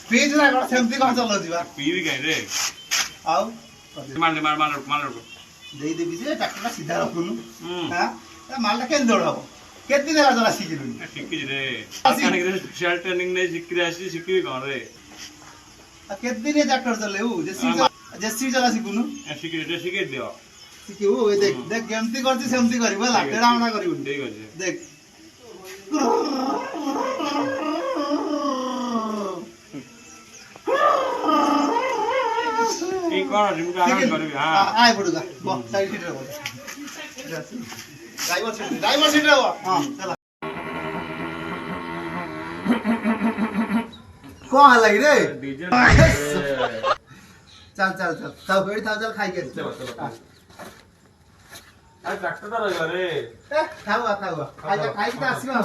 ପିଇଛୁ ନା କଣ ସେମିତି କଣ ଚଲଉଛି ବା ପିଇବି କାଇଁ ରେ ଆଉ ମାର ଦେଇଦେବି ଯେ ଟ୍ରାକ୍ଟରଟା ସିଧା ରଖୁନୁ ମାଲଟା କେମିତି ଦୌଡ଼ ହବ କେତେ ଦିନ ହେଲା ଚଲା ଶିଖିଲୁନି ଶିଖିଛି ରେ ସ୍ପେଶାଲ ଟ୍ରେନିଂ ନେଇ ଶିଖିରେ ଆସିଛି ଶିଖିବି କଣ ରେ କେତେ ଦିନ ଟ୍ରାକ୍ଟର ଚଲେଇବୁ ଜେସିବି ଚଲା ଶିଖୁନୁ ଶିଖେଇ ଦିଅ ଶିଖିବୁ ଦେଖ ଦେଖ କେମିତି କରୁଛି ସେମିତି କରିବୁ ହେଲା ତେଢା ମଣା କରିବୁନି ଠିକ ଅଛି ଦେଖ এই কর তুমি আরাম করবি হ্যাঁ আয় পড়ুগা বল সাইড সিটে বল ড্রাইভার সিটে বল হ্যাঁ চল कौन लग रे डीजल चल चल चल सब बैठ था चल खाई के चलो चलो आ ट्रैक्टर रे खाओ खाओ खाई के आसीबा